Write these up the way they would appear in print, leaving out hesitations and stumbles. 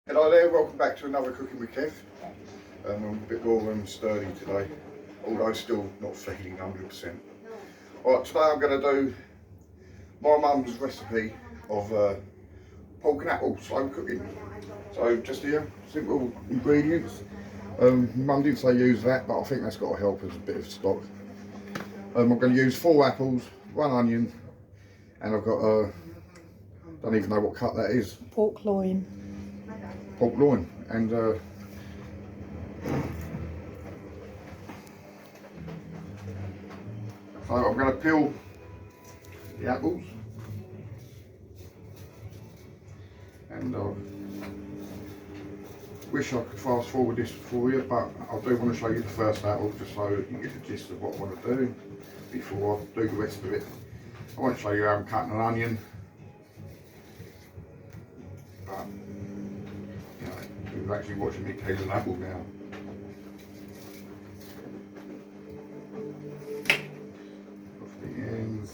Hello there, welcome back to another Cooking with Kev. I'm a bit more sturdy today, although still not feeling 100%. Alright, today I'm going to do my mum's recipe of pork and apple slow cooking. So just here, simple ingredients. Mum didn't say use that, but I think that's got to help as a bit of stock. I'm going to use 4 apples, 1 onion, and I've got, don't even know what cut that is. Pork loin. Pork loin, and so I'm going to peel the apples, and I wish I could fast forward this for you, but I do want to show you the first apple just so you get the gist of what I want to do before I do the rest of it. I won't show you how I'm cutting an onion, but you know, you're actually watching me peel an apple now. Off the ends,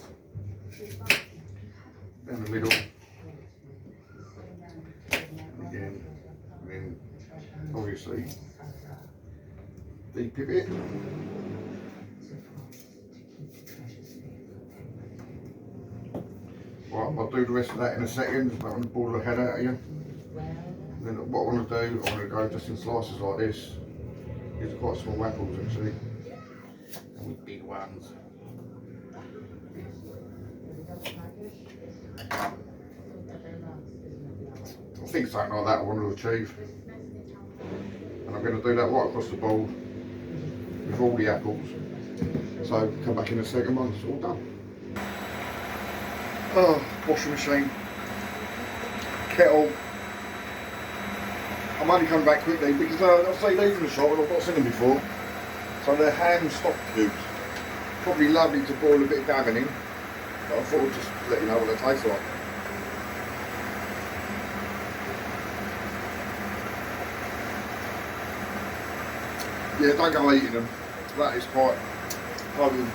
down the middle, and again, and then obviously deep a bit. Right, I'll do the rest of that in a second. I don't want to bore the head out of you. And then what I want to do, I want to go just in slices like this. These are quite small apples actually, and with big ones. I think something like that I want to achieve. And I'm going to do that right across the bowl with all the apples. So come back in a second once it's all done. Oh, washing machine, kettle. I'm only coming back quickly because I say these in the shop and I've not seen them before. So they're ham stock cubes. Probably lovely to boil a bit of gammon in, but I thought I'd just let you know what they taste like. Yeah, don't go eating them. That is quite potent.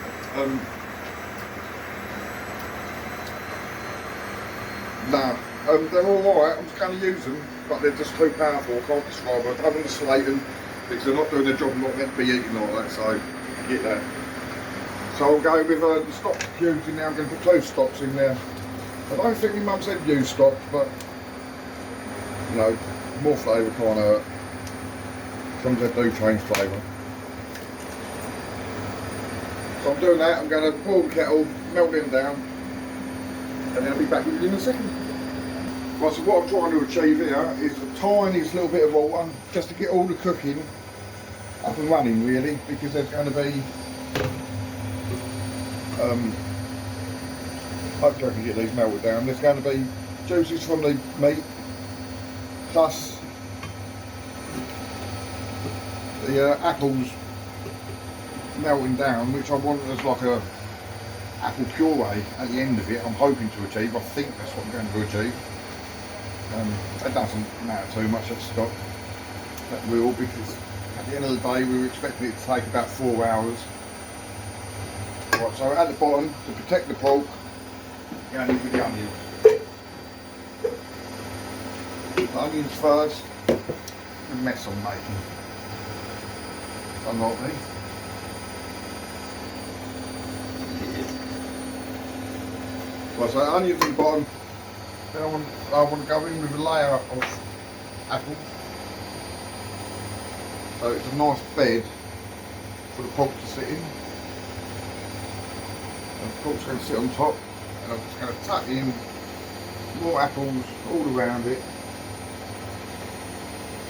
Nah, they're alright, I'm just going to use them, but they're just too powerful, I can't describe them. I don't want to slate them because they're not doing their job, I'm not meant to be eating like that, so get that. So I'll go with the stock cubes in there. I'm going to put 2 stocks in there. I don't think my mum said use stock, but you know, more flavour can't hurt. Sometimes they do change flavour. So I'm doing that, I'm going to boil the kettle, melt them down, and then I'll be back with you in a second. Right, so what I'm trying to achieve here is the tiniest little bit of water, just to get all the cooking up and running really, because there's going to be, hopefully I can get these melted down, there's going to be juices from the meat, plus the apples melting down, which I want as like a apple puree at the end of it. I'm hoping to achieve, I think that's what I'm going to achieve. It doesn't matter too much at stock, that will, because at the end of the day we were expecting it to take about 4 hours. Right, so at the bottom, to protect the pork, going in with the onions. The onions first, the mess I'm making. Unlike me. Right, so onions at the bottom. Then I want to go in with a layer of apples. So it's a nice bed for the pork to sit in. And the pork's going to sit on top, and I'm just going to tuck in more apples all around it.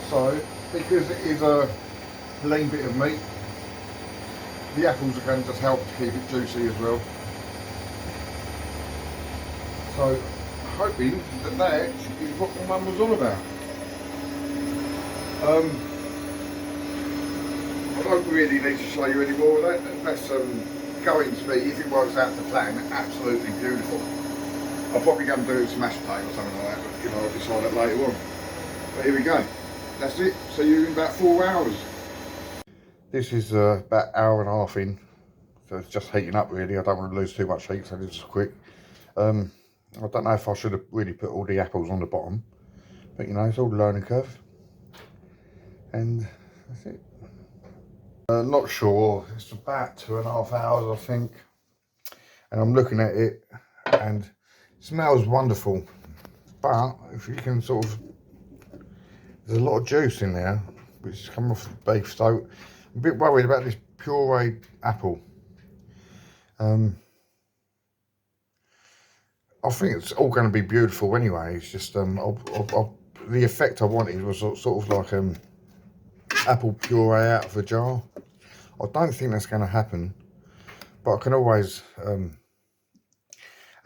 So, because it is a lean bit of meat, the apples are going to just help to keep it juicy as well. So, hoping that that is what my mum was all about. I don't really need to show you any more of that. That's going to be, if it works out to plan, absolutely beautiful. I'll probably go and do some mashed potato or something like that, but you know, I'll decide that later on. But here we go. That's it. See you in about 4 hours. This is about an hour and a half in, so it's just heating up really. I don't want to lose too much heat, so this is quick. I don't know if I should have really put all the apples on the bottom, But you know, it's all learning curve. And that's it. Not sure, it's about 2.5 hours I think. And I'm looking at it and it smells wonderful. But if you can sort of, there's a lot of juice in there, which has come off the beef, so I'm a bit worried about this pureed apple. I think it's all going to be beautiful anyway. It's just the effect I wanted was sort of like apple puree out of a jar. I don't think that's going to happen, but I can always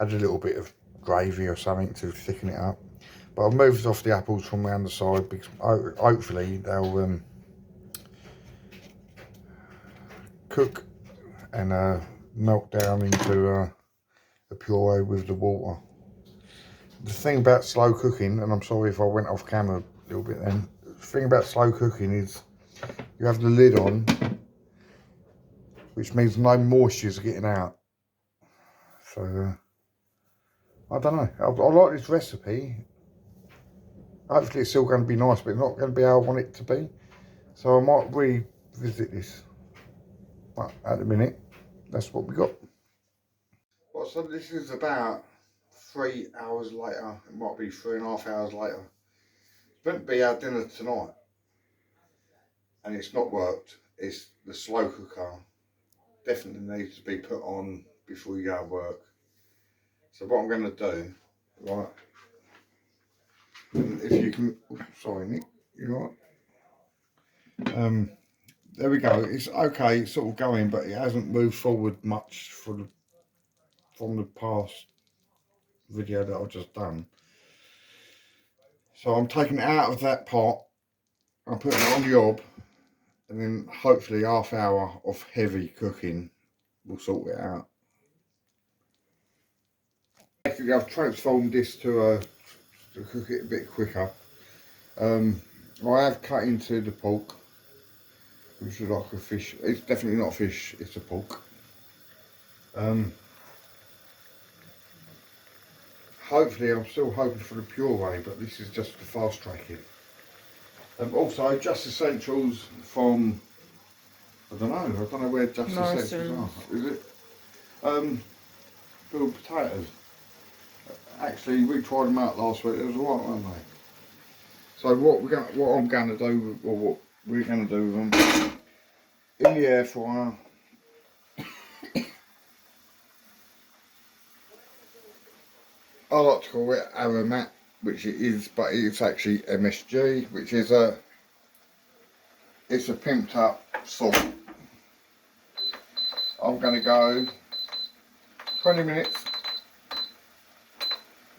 add a little bit of gravy or something to thicken it up. But I've moved off the apples from around the side because hopefully they'll cook and melt down into the puree with the water. The thing about slow cooking, and I'm sorry if I went off camera a little bit then, the thing about slow cooking is you have the lid on, which means no moisture is getting out. So I don't know, I like this recipe. Hopefully it's still going to be nice, but it's not going to be how I want it to be. So I might revisit this. But at the minute, that's what we got. Well, so this is about 3 hours later. It might be 3.5 hours later. It's meant to be our dinner tonight. And it's not worked. It's the slow cooker. Definitely needs to be put on before you go to work. So what I'm going to do, right, if you can, sorry Nick, you right? There we go. It's okay, it's sort of going, but it hasn't moved forward much from the past video that I've just done. So I'm taking it out of that pot, I'm putting it on the hob, and then hopefully half hour of heavy cooking will sort it out. Basically I've transformed this to cook it a bit quicker. I have cut into the pork, which is like a fish. It's definitely not fish, it's a pork. Hopefully I'm still hoping for the puree, but this is just to fast track it. Also Just Essentials from, I don't know where Just Essentials are. Is it? Little potatoes. Actually, we tried them out last week. It was alright, weren't they? So what I'm gonna do, or what we're gonna do with them, in the air fryer. I like to call it Aromat, which it is, but it's actually MSG, which is it's a pimped up salt. I'm gonna go 20 minutes.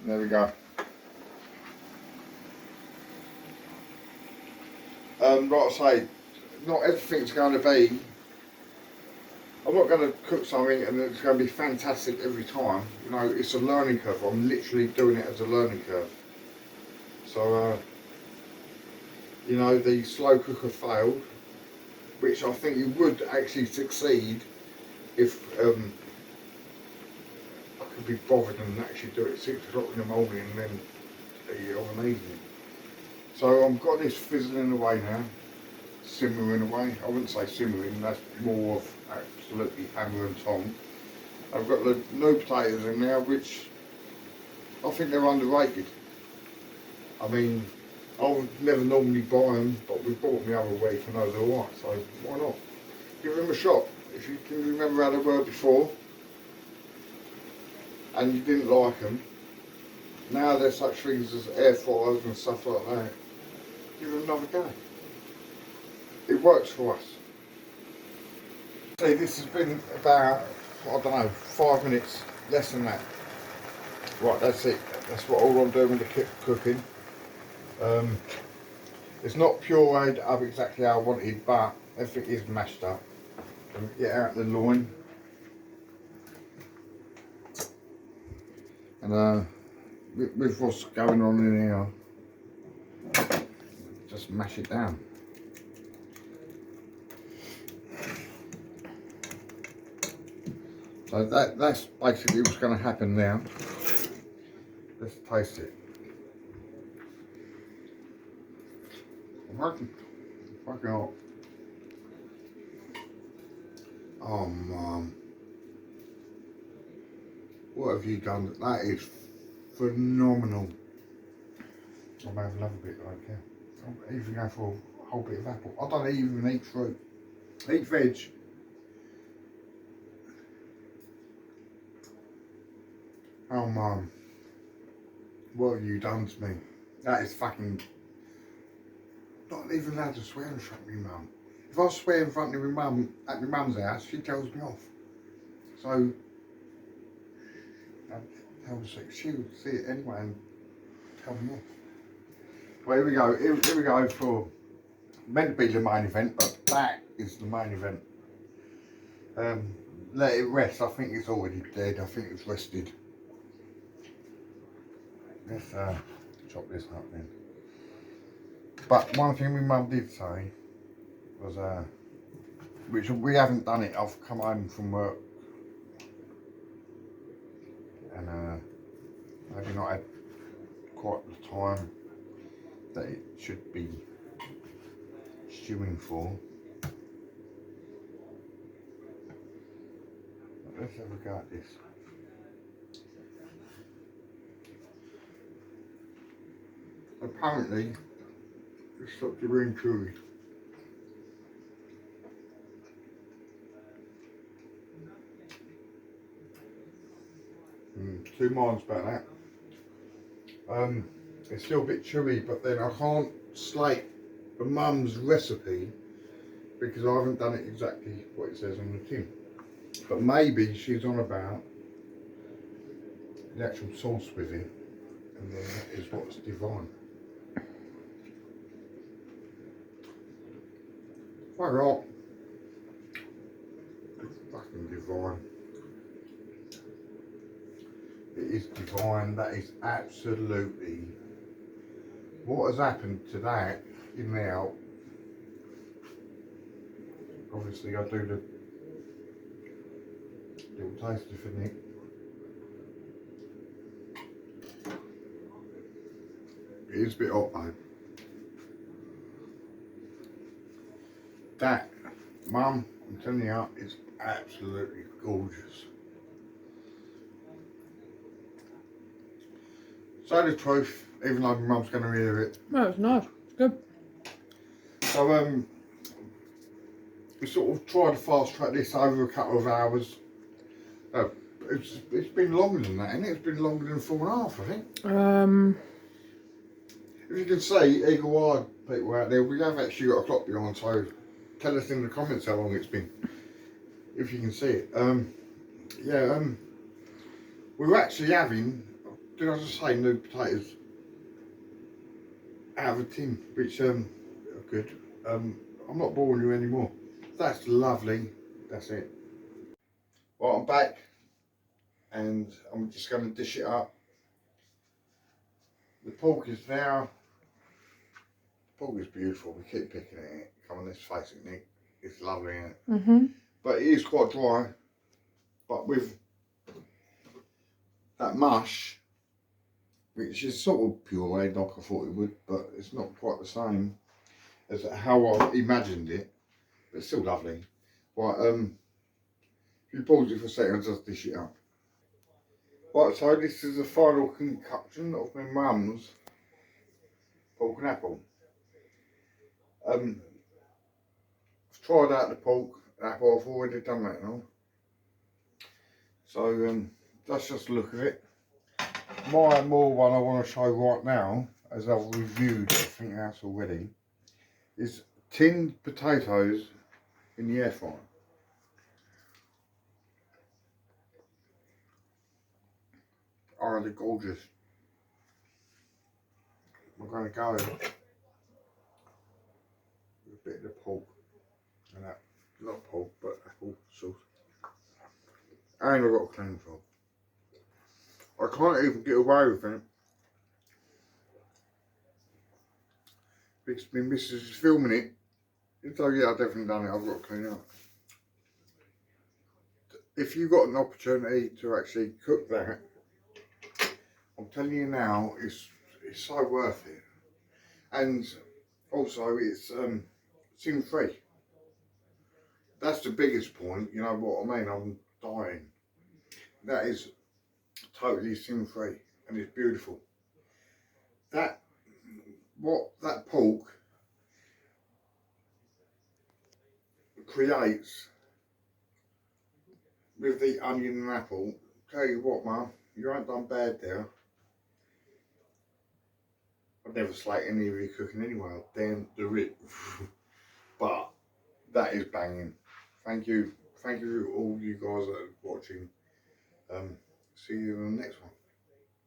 There we go. Like I say, not everything's going to be. I'm not going to cook something and it's going to be fantastic every time. You know, it's a learning curve. I'm literally doing it as a learning curve. So, you know, the slow cooker failed, which I think it would actually succeed if I could be bothered and actually do it at 6 o'clock in the morning and then eat it of an evening. So I've got this fizzling away now, simmering away. I wouldn't say simmering, that's more of absolutely hammer and tong. I've got the new potatoes in there, which I think they're underrated. I mean, I would never normally buy them, but we bought them the other week and those are alright, so why not? Give them a shot. If you can remember how they were before and you didn't like them, now there's such things as air fryers and stuff like that. Give them another go. It works for us. See, this has been about, I don't know, 5 minutes, less than that. Right, that's it. That's what all I'm doing with the cooking. It's not pureed up exactly how I wanted, but everything is mashed up. Get out the loin. And with what's going on in here, just mash it down. So that's basically what's going to happen now. Let's taste it. Fucking hot. Oh, Mum. What have you done? That is phenomenal. I may have another bit, like, yeah. I'll even go for a whole bit of apple. I don't even eat fruit. Eat veg. Oh, Mum. What have you done to me? That is fucking... Not even allowed to swear in front of my mum. If I swear in front of my mum at my mum's house, she tells me off. So, she would see it anyway and tell me off. Well, here we go. Here we go for meant to be the main event, but that is the main event. Let it rest. I think it's already dead. I think it's rested. Let's chop this up then. But one thing my mum did say was, which we haven't done it. I've come home from work and maybe not had quite the time that it should be stewing for. But let's have a go at this. Apparently, it's stopped it being chewy. Two minds about that. It's still a bit chewy, but then I can't slate the mum's recipe because I haven't done it exactly what it says on the tin. But maybe she's on about the actual sauce with it, and then that is what's divine. Fuck off. It's fucking divine. It is divine. That is absolutely what has happened to that in there. Obviously, I do the little taster for Nick. It is a bit hot though. That, Mum, I'm telling you, it's absolutely gorgeous. So the truth, even though my mum's going to hear it. No, it's nice. It's good. So we sort of tried to fast track this over a couple of hours. It's been longer than that, and it's been longer than 4.5, I think. If you can see, eagle-eyed people out there, we have actually got a clock behind, so tell us in the comments how long it's been, if you can see it. We were actually having, did I just say, new potatoes out of a tin, which are good. I'm not boring you anymore. That's lovely. That's it. Well, I'm back, and I'm just going to dish it up. The pork is now. The pork is beautiful. We keep picking at it. Come on, let's face it, Nick. It's lovely, isn't it? But it is quite dry. But with that mush, which is sort of pureed like I thought it would, but it's not quite the same as how I imagined it. But it's still lovely. Right, if you pause it for a second, I'll just dish it up. Right, so this is the final concoction of my mum's pork and apple. I've tried out the pork and apple, I've already done that now. So that's just a look at it. My more one I want to show right now, as I've reviewed everything else already, is tinned potatoes in the air fryer. Oh, they're gorgeous. I'm going to go with a bit of the pork and that, not pork, but apple sauce. And I've got a clean frog. I can't even get away with it because my missus is filming it. So yeah, I've definitely done it. I've got to clean it up. If you got an opportunity to actually cook that, I'm telling you now, it's so worth it. And Also, it's sin free. That's the biggest point. You know what I mean? I'm dying. That is totally sin free, and it's beautiful. That that pork creates with the onion and apple. Tell you what, Mum, you ain't done bad there. I've never slate any of your cooking anyway. I'll damn do it. But that is banging. Thank you all you guys that are watching. See you in the next one.